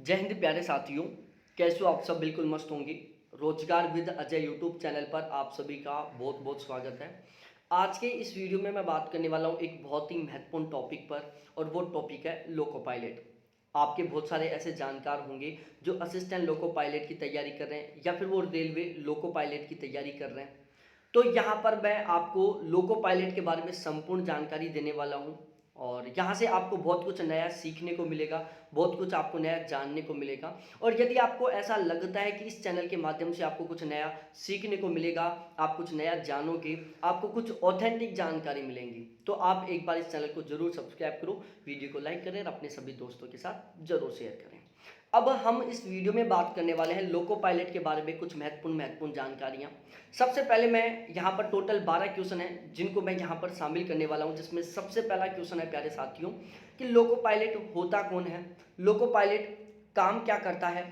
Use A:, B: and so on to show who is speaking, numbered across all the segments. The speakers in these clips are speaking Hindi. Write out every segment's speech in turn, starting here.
A: जय हिंद प्यारे साथियों। कैसे हो आप सब? बिल्कुल मस्त होंगे। रोजगार विद अजय यूट्यूब चैनल पर आप सभी का बहुत बहुत स्वागत है। आज के इस वीडियो में मैं बात करने वाला हूँ एक बहुत ही महत्वपूर्ण टॉपिक पर, और वो टॉपिक है लोको पायलट। आपके बहुत सारे ऐसे जानकार होंगे जो असिस्टेंट लोको पायलट की तैयारी कर रहे हैं या फिर वो रेलवे लोको पायलट की तैयारी कर रहे हैं। तो यहाँ पर मैं आपको लोको पायलट के बारे में संपूर्ण जानकारी देने वाला हूँ, और यहाँ से आपको बहुत कुछ नया सीखने को मिलेगा, बहुत कुछ आपको नया जानने को मिलेगा। और यदि आपको ऐसा लगता है कि इस चैनल के माध्यम से आपको कुछ नया सीखने को मिलेगा, आप कुछ नया जानोगे, आपको कुछ ऑथेंटिक जानकारी मिलेंगी, तो आप एक बार इस चैनल को जरूर सब्सक्राइब करो, वीडियो को लाइक करें और अपने सभी दोस्तों के साथ जरूर शेयर करें। अब हम इस वीडियो में बात करने वाले हैं लोको पायलट के बारे में कुछ महत्वपूर्ण जानकारियां। सबसे पहले मैं यहाँ पर टोटल 12 क्वेश्चन हैं जिनको मैं यहाँ पर शामिल करने वाला हूँ, जिसमें सबसे पहला क्वेश्चन है प्यारे साथियों कि लोको पायलट होता कौन है, लोको पायलट काम क्या करता है,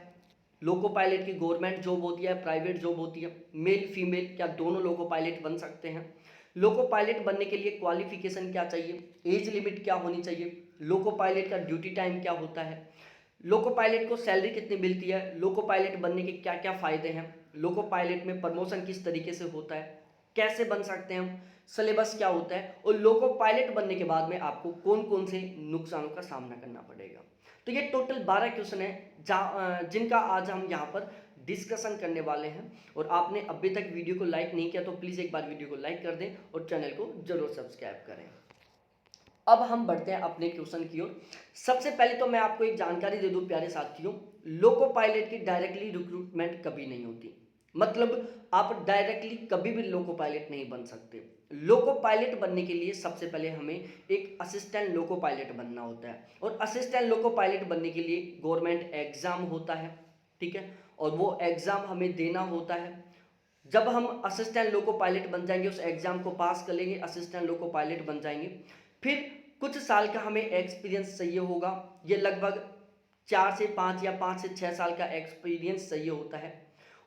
A: लोको पायलट की गवर्नमेंट जॉब होती है, प्राइवेट जॉब होती है, मेल फीमेल क्या दोनों लोको पायलट बन सकते हैं, लोको पायलट बनने के लिए क्वालिफिकेशन क्या चाहिए, एज लिमिट क्या होनी चाहिए, लोको पायलट का ड्यूटी टाइम क्या होता है, लोको पायलट को सैलरी कितनी मिलती है, लोको पायलट बनने के क्या क्या फायदे हैं, लोको पायलट में प्रमोशन किस तरीके से होता है, कैसे बन सकते हैं हम, सिलेबस क्या होता है, और लोको पायलट बनने के बाद में आपको कौन कौन से नुकसानों का सामना करना पड़ेगा। तो ये टोटल 12 क्वेश्चन है जिनका आज हम यहाँ पर डिस्कशन करने वाले हैं। और आपने अभी तक वीडियो को लाइक नहीं किया तो प्लीज़ एक बार वीडियो को लाइक कर दें और चैनल को जरूर सब्सक्राइब करें। अब हम बढ़ते हैं अपने क्वेश्चन की ओर। सबसे पहले तो मैं आपको एक जानकारी दे दूं प्यारे साथियों, लोको पायलट की डायरेक्टली रिक्रूटमेंट कभी नहीं होती। मतलब आप डायरेक्टली कभी भी लोको पायलट नहीं बन सकते। लोको पायलट बनने के लिए सबसे पहले हमें एक असिस्टेंट लोको पायलट बनना होता है, और असिस्टेंट लोको पायलट बनने के लिए गवर्नमेंट एग्जाम होता है, ठीक है, और वो एग्जाम हमें देना होता है। जब हम असिस्टेंट लोको पायलट बन जाएंगे, उस एग्जाम को पास कर लेंगे, असिस्टेंट लोको पायलट बन जाएंगे, फिर कुछ साल का हमें एक्सपीरियंस चाहिए होगा। ये लगभग 4 से 5 या 5 से 6 साल का एक्सपीरियंस चाहिए होता है।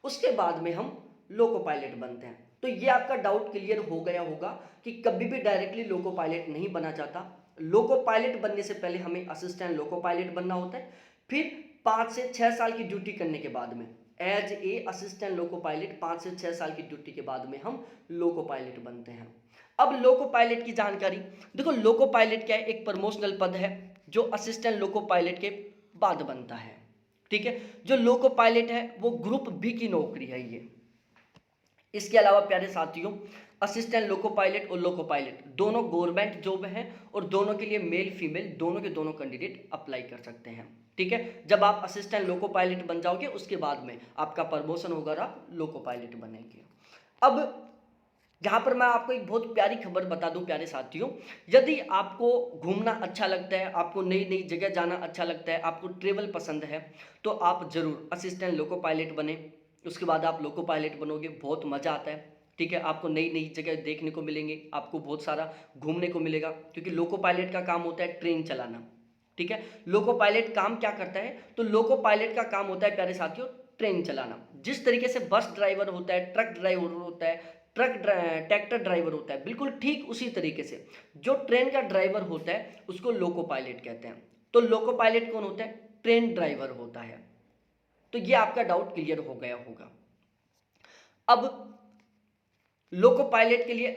A: उसके बाद में हम लोको पायलट बनते हैं। तो ये आपका डाउट क्लियर हो गया होगा कि कभी भी डायरेक्टली लोको पायलट नहीं बना जाता। लोको पायलट बनने से पहले हमें असिस्टेंट लोको पायलट बनना होता है, फिर 5 से 6 साल की ड्यूटी करने के बाद में as a assistant loco pilot 5 से 6 साल की ड्यूटी के बाद में हम लोको पायलट बनते हैं। अब लोको पायलट की जानकारी देखो, लोको पायलट क्या है, एक प्रमोशनल पद है जो असिस्टेंट लोको पायलट के बाद बनता है, ठीक है। जो लोको पायलट है वो ग्रुप बी की नौकरी है ये। इसके अलावा प्यारे साथियों, असिस्टेंट लोको पायलट और लोको पायलट दोनों गवर्नमेंट जॉब हैं, और दोनों के लिए मेल फीमेल दोनों के दोनों कैंडिडेट अप्लाई कर सकते हैं, ठीक है। जब आप असिस्टेंट लोको पायलट बन जाओगे उसके बाद में आपका प्रमोशन होगा और आप लोको पायलट बनेंगे। अब यहाँ पर मैं आपको एक बहुत प्यारी खबर बता दूं प्यारे साथियों, यदि आपको घूमना अच्छा लगता है, आपको नई नई जगह जाना अच्छा लगता है, आपको ट्रेवल पसंद है, तो आप जरूर असिस्टेंट लोको पायलट बने। उसके बाद आप लोको पायलट बनोगे, बहुत मज़ा आता है, ठीक है। आपको नई नई जगह देखने को मिलेंगे, आपको बहुत सारा घूमने को मिलेगा, क्योंकि लोको पायलट का काम होता है ट्रेन चलाना, ठीक है। लोको पायलट काम क्या करता है, तो लोको पायलट का काम होता है प्यारे साथियों ट्रेन चलाना। जिस तरीके से बस ड्राइवर होता है, ट्रक ड्राइवर होता है, ट्रैक्टर ड्राइवर होता है, बिल्कुल ठीक उसी तरीके से जो ट्रेन का ड्राइवर होता है उसको लोको पायलट कहते हैं। तो लोको पायलट कौन होता है? ट्रेन ड्राइवर होता है। तो ये आपका डाउट क्लियर हो गया होगा। अब लोको पायलट के लिए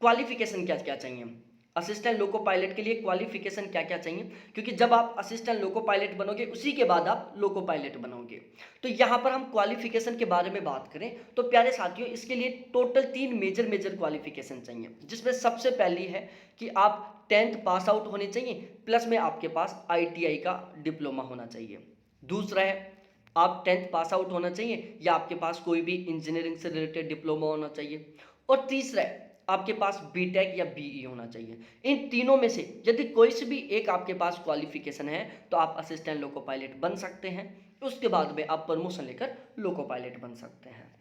A: क्वालिफिकेशन क्या क्या चाहिए, असिस्टेंट लोको पायलट के लिए क्वालिफिकेशन क्या क्या चाहिए, क्योंकि जब आप असिस्टेंट लोको पायलट बनोगे उसी के बाद आप लोको पायलट बनोगे। तो यहाँ पर हम क्वालिफिकेशन के बारे में बात करें तो प्यारे साथियों, इसके लिए टोटल 3 मेजर क्वालिफिकेशन चाहिए, जिसमें सबसे पहली है कि आप 10th पास आउट होने चाहिए, प्लस में आपके पास ITI का डिप्लोमा होना चाहिए। दूसरा है आप 10th पास आउट होना चाहिए, या आपके पास कोई भी इंजीनियरिंग से रिलेटेड डिप्लोमा होना चाहिए। और तीसरा है आपके पास बीटेक या बीई होना चाहिए। इन तीनों में से यदि कोई से भी एक आपके पास क्वालिफिकेशन है तो आप असिस्टेंट लोको पायलट बन सकते हैं। उसके बाद में आप प्रमोशन लेकर लोको पायलट बन सकते हैं।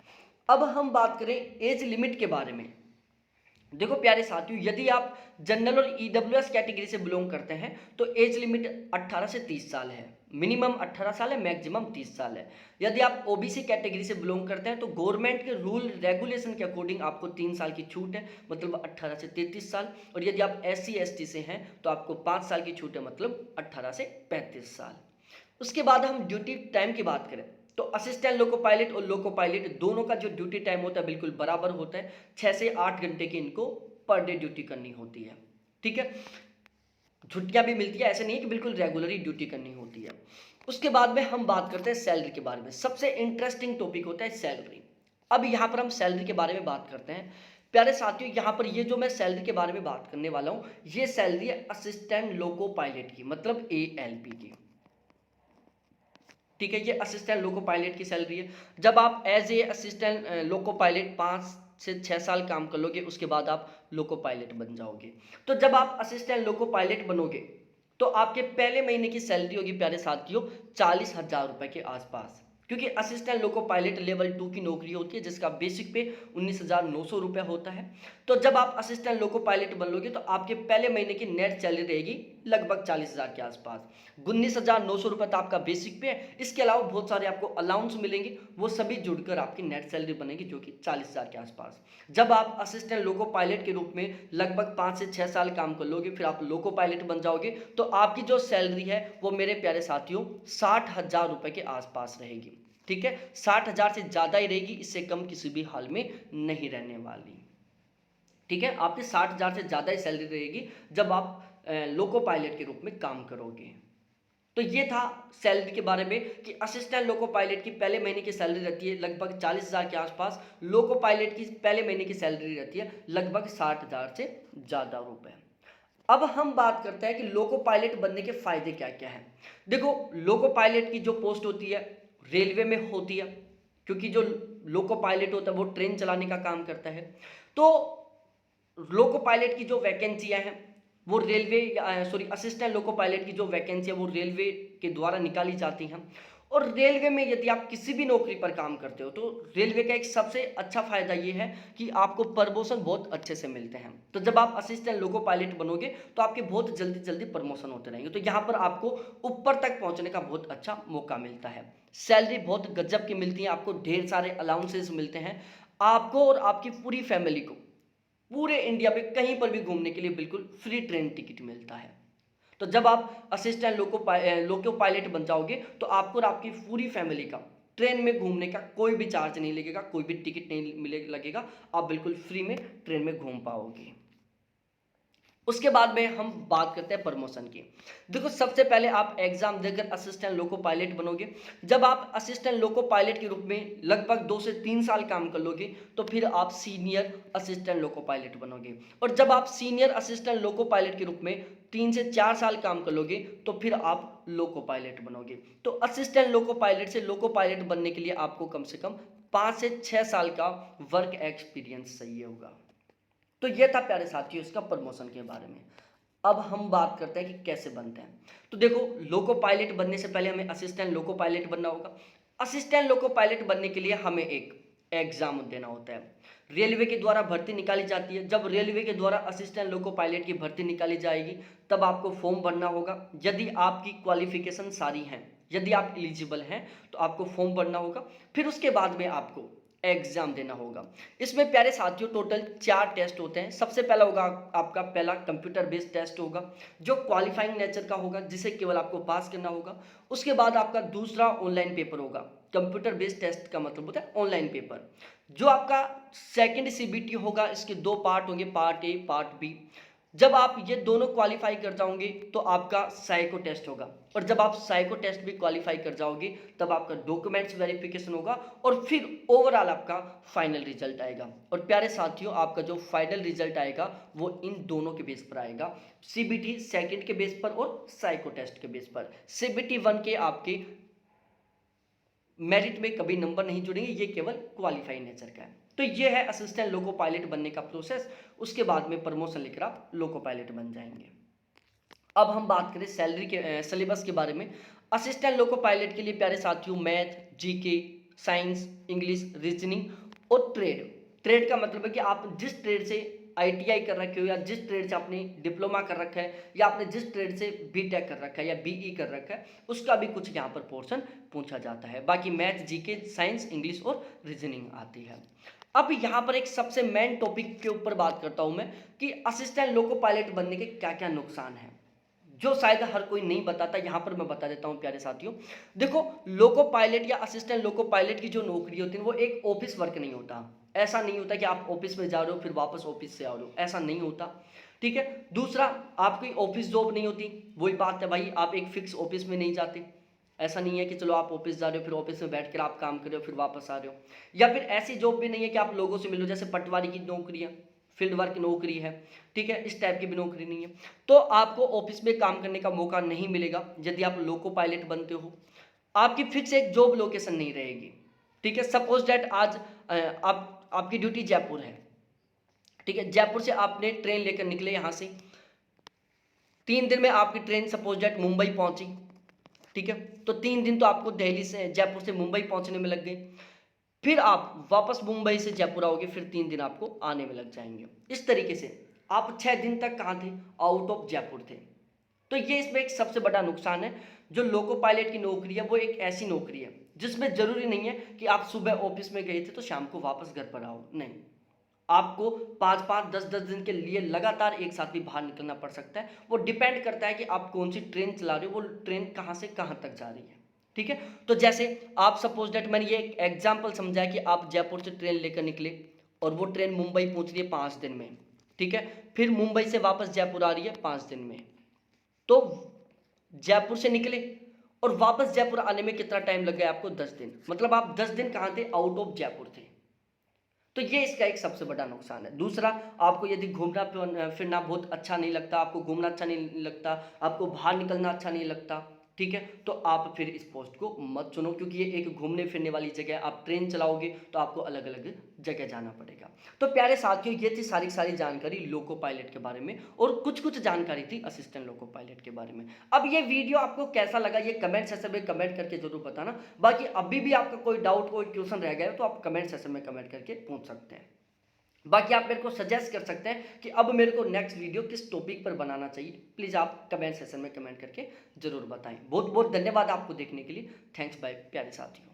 A: अब हम बात करें एज लिमिट के बारे में। देखो प्यारे साथियों, यदि आप जनरल और ईडब्ल्यूएस कैटेगरी से बिलोंग करते हैं तो एज लिमिट 18 से 30 साल है। मिनिमम 18 साल है, मैक्सिमम 30 साल है। यदि आप ओबीसी कैटेगरी से बिलोंग करते हैं तो गवर्नमेंट के रूल रेगुलेशन के अकॉर्डिंग आपको 3 साल की छूट है, मतलब 18 से 33 साल। और यदि आप SC ST से हैं तो आपको 5 साल की छूट है, मतलब 18 से 35 साल। उसके बाद हम ड्यूटी टाइम की बात करें तो असिस्टेंट लोको पायलट और लोको पायलट दोनों का जो ड्यूटी टाइम होता है बिल्कुल बराबर होता है। 6 से 8 घंटे की इनको पर डे ड्यूटी करनी होती है। ठीक है, छुट्टियां भी मिलती है, ऐसे नहीं है कि बिल्कुल रेगुलरली ड्यूटी करनी होती है। उसके बाद में हम बात करते हैं सैलरी के बारे में। सबसे इंटरेस्टिंग टॉपिक होता है सैलरी। अब यहाँ पर हम सैलरी के बारे में बात करते हैं। प्यारे साथियों, यहाँ पर ये जो मैं सैलरी के बारे में बात करने वाला हूँ, ये सैलरी है असिस्टेंट लोको पायलट की, मतलब ALP की। ठीक है, ये असिस्टेंट लोको पायलट की सैलरी है। जब आप as a assistant loco pilot 5 से 6 साल काम कर लोगे, उसके बाद आप लोको पायलट बन जाओगे। तो जब आप असिस्टेंट लोको पायलट बनोगे तो आपके पहले महीने की सैलरी होगी प्यारे साथियों 40,000 रुपए के आसपास, क्योंकि असिस्टेंट लोको पायलट लेवल 2 की नौकरी होती है जिसका बेसिक पे 19,900 रुपये होता है। तो जब आप असिस्टेंट लोको पायलट बन लोगे तो आपके पहले महीने की नेट सैलरी रहेगी लगभग 40,000 के आसपास। 19,900 रुपये तो आपका बेसिक पे है, इसके अलावा बहुत सारे आपको अलाउंस मिलेंगे, वो सभी जुड़कर आपकी नेट सैलरी बनेगी जो कि 40,000 के आसपास। जब आप असिस्टेंट लोको पायलट के रूप में लगभग 5 से 6 साल काम कर लोगे, फिर आप लोको पायलट बन जाओगे, तो आपकी जो सैलरी है वो मेरे प्यारे साथियों 60,000 रुपये के आसपास रहेगी। ठीक है, 60,000 से ज़्यादा ही रहेगी, इससे कम किसी भी हाल में नहीं रहने वाली। ठीक है, आपकी 60,000 से ज़्यादा ही सैलरी रहेगी जब आप लोको पायलट के रूप में काम करोगे। तो ये था सैलरी के बारे में कि असिस्टेंट लोको पायलट की पहले महीने की सैलरी रहती है लगभग 40,000 के आसपास, लोको पायलट की पहले महीने की सैलरी रहती है लगभग 60,000 से ज़्यादा रुपए। अब हम बात करते हैं कि लोको पायलट बनने के फायदे क्या क्या हैं। देखो, लोको पायलट की जो पोस्ट होती है रेलवे में होती है, क्योंकि जो लोको पायलट होता है वो ट्रेन चलाने का काम करता है। तो लोको पायलट की जो वैकेंसियां हैं वो railway sorry assistant loco pilot की जो वैकेंसी है वो रेलवे के द्वारा निकाली जाती हैं। और रेलवे में यदि आप किसी भी नौकरी पर काम करते हो तो रेलवे का एक सबसे अच्छा फायदा ये है कि आपको प्रमोशन बहुत अच्छे से मिलते हैं। तो जब आप असिस्टेंट लोको पायलट बनोगे तो आपके बहुत जल्दी जल्दी प्रमोशन होते रहेंगे, तो यहाँ पर आपको ऊपर तक पहुँचने का बहुत अच्छा मौका मिलता है। सैलरी बहुत गजब की मिलती है, आपको ढेर सारे अलाउंसेस मिलते हैं, आपको और आपकी पूरी फैमिली को पूरे इंडिया में कहीं पर भी घूमने के लिए बिल्कुल फ्री ट्रेन टिकट मिलता है। तो जब आप असिस्टेंट लोको पायलट बन जाओगे तो आपको और आपकी पूरी फैमिली का ट्रेन में घूमने का कोई भी चार्ज नहीं लगेगा, कोई भी टिकट नहीं लगेगा, आप बिल्कुल फ्री में ट्रेन में घूम पाओगे। उसके बाद में हम बात करते हैं प्रमोशन की। देखो, सबसे पहले आप एग्जाम देकर असिस्टेंट लोको पायलट बनोगे। जब आप असिस्टेंट लोको पायलट के रूप में लगभग 2 से 3 साल काम कर लोगे तो फिर आप सीनियर असिस्टेंट लोको पायलट बनोगे। और जब आप सीनियर असिस्टेंट लोको पायलट के रूप में 3 से 4 साल काम कर लोगे तो फिर आप लोको पायलट बनोगे। तो असिस्टेंट लोको पायलट से लोको पायलट बनने के लिए आपको कम से कम 5 से 6 साल का वर्क एक्सपीरियंस चाहिए होगा। तो ये था प्यारे साथियों इसका प्रमोशन के बारे में। अब हम बात करते हैं कि कैसे बनते हैं। तो देखो, लोको पायलट बनने से पहले हमें असिस्टेंट लोको पायलट बनना होगा। असिस्टेंट लोको पायलट बनने के लिए हमें एक एग्जाम देना होता है। रेलवे के द्वारा भर्ती निकाली जाती है। जब रेलवे के द्वारा असिस्टेंट लोको पायलट की भर्ती निकाली जाएगी तब आपको फॉर्म भरना होगा। यदि आपकी क्वालिफिकेशन सारी हैं, यदि आप एलिजिबल हैं तो आपको फॉर्म भरना होगा। फिर उसके बाद में आपको एग्जाम देना होगा। इसमें प्यारे साथियों टोटल 4 टेस्ट होते हैं। सबसे पहला होगा आपका पहला कंप्यूटर बेस्ड टेस्ट होगा जो क्वालिफाइंग नेचर का होगा, जिसे केवल आपको पास करना होगा। उसके बाद आपका दूसरा ऑनलाइन पेपर होगा। कंप्यूटर बेस्ड टेस्ट का मतलब होता है ऑनलाइन पेपर। जो आपका सेकंड CBT होगा, इसके 2 पार्ट होंगे, पार्ट ए पार्ट बी। जब आप ये दोनों क्वालिफाई कर जाओगे तो आपका साइको टेस्ट होगा। और जब आप साइको टेस्ट भी क्वालिफाई कर जाओगे तब आपका डॉक्यूमेंट्स वेरिफिकेशन होगा और फिर ओवरऑल आपका फाइनल रिजल्ट आएगा। और प्यारे साथियों, आपका जो फाइनल रिजल्ट आएगा वो इन दोनों के बेस पर आएगा, CBT सेकंड के बेस पर और साइको टेस्ट के बेस पर। CBT 1 के आपके मेरिट में कभी नंबर नहीं जुड़ेंगे, ये केवल क्वालिफाई नेचर का है। तो ये है असिस्टेंट लोको पायलट बनने का प्रोसेस। उसके बाद में प्रमोशन लेकर आप लोको पायलट बन जाएंगे। अब हम बात करें सैलरी के सिलेबस के बारे में। असिस्टेंट लोको पायलट के लिए प्यारे साथियों math, GK, science, English, reasoning और ट्रेड। ट्रेड का मतलब है कि आप जिस ट्रेड से ITI कर रखे हो या जिस ट्रेड से आपने डिप्लोमा कर रखा है या आपने जिस ट्रेड से BTech कर रखा है या BE कर रखा है, उसका भी कुछ यहाँ पर पोर्शन पूछा जाता है। बाकी मैथ, GK, साइंस, इंग्लिश और रीजनिंग आती है। अब यहाँ पर एक सबसे मेन टॉपिक के ऊपर बात करता हूँ मैं कि असिस्टेंट लोको पायलट बनने के क्या क्या नुकसान हैं। जो शायद हर कोई नहीं बताता, यहाँ पर मैं बता देता हूँ प्यारे साथियों। देखो, लोको पायलट या असिस्टेंट लोको पायलट की जो नौकरी होती है वो एक ऑफिस वर्क नहीं होता। ऐसा नहीं होता कि आप ऑफिस में जा रहे हो फिर वापस ऑफिस से आ रहे हो, ऐसा नहीं होता। ठीक है, दूसरा, आपकी ऑफिस जॉब नहीं होती। वही बात है भाई, आप एक फिक्स ऑफिस में नहीं जाते। ऐसा नहीं है कि चलो आप ऑफिस जा रहे हो फिर ऑफिस में बैठ कर आप काम कर रहे हो फिर वापस आ रहे हो। या फिर ऐसी जॉब भी नहीं है कि आप लोगों से मिलो, जैसे पटवारी की नौकरी है, फील्ड वर्क नौकरी है। ठीक है, इस टाइप की भी नौकरी नहीं है। तो आपको ऑफिस में काम करने का मौका नहीं मिलेगा यदि आप लोको पायलट बनते हो। आपकी फिक्स एक जॉब लोकेशन नहीं रहेगी। ठीक है, सपोज डैट आज आपकी ड्यूटी जयपुर है। ठीक है, जयपुर से आपने ट्रेन लेकर निकले यहाँ से, 3 दिन में आपकी ट्रेन सपोज डैट मुंबई पहुंची। ठीक है, तो 3 दिन तो आपको दिल्ली से जयपुर से मुंबई पहुंचने में लग गए। फिर आप वापस मुंबई से जयपुर आओगे, फिर 3 दिन आपको आने में लग जाएंगे। इस तरीके से आप 6 दिन तक कहाँ थे, आउट ऑफ जयपुर थे। तो ये इसमें एक सबसे बड़ा नुकसान है। जो लोको पायलट की नौकरी है वो एक ऐसी नौकरी है जिसमें जरूरी नहीं है कि आप सुबह ऑफिस में गए थे तो शाम को वापस घर पर आओ, नहीं। आपको 5-5, 10-10 दिन के लिए लगातार एक साथ भी बाहर निकलना पड़ सकता है। वो डिपेंड करता है कि आप कौन सी ट्रेन चला रहे हो, वो ट्रेन कहाँ से कहाँ तक जा रही है। ठीक है, तो जैसे आप सपोज डेट, मैंने ये एक एग्जाम्पल समझा कि आप जयपुर से ट्रेन लेकर निकले और वो ट्रेन मुंबई पहुंच रही है 5 दिन में। ठीक है, फिर मुंबई से वापस जयपुर आ रही है 5 दिन में। तो जयपुर से निकले और वापस जयपुर आने में कितना टाइम लग गया आपको, 10 दिन। मतलब आप 10 दिन कहाँ थे, आउट ऑफ जयपुर थे। तो ये इसका एक सबसे बड़ा नुकसान है। दूसरा, आपको यदि घूमना फिरना बहुत अच्छा नहीं लगता, आपको घूमना अच्छा नहीं लगता, आपको बाहर निकलना अच्छा नहीं लगता, ठीक है, तो आप फिर इस पोस्ट को मत चुनो, क्योंकि ये एक घूमने फिरने वाली जगह है। आप ट्रेन चलाओगे तो आपको अलग अलग जगह जाना पड़ेगा। तो प्यारे साथियों, ये थी सारी जानकारी लोको पायलट के बारे में, और कुछ जानकारी थी असिस्टेंट लोको पायलट के बारे में। अब ये वीडियो आपको कैसा लगा ये कमेंट सेक्शन में कमेंट करके जरूर बताना। बाकी अभी भी आपका कोई डाउट, कोई क्वेश्चन रह गया हो तो आप कमेंट सेक्शन में कमेंट करके पूछ सकते हैं। बाकी आप मेरे को सजेस्ट कर सकते हैं कि अब मेरे को नेक्स्ट वीडियो किस टॉपिक पर बनाना चाहिए। प्लीज़ आप कमेंट सेक्शन में कमेंट करके जरूर बताएं। बहुत बहुत धन्यवाद आपको देखने के लिए। थैंक्स बाय प्यारे साथियों।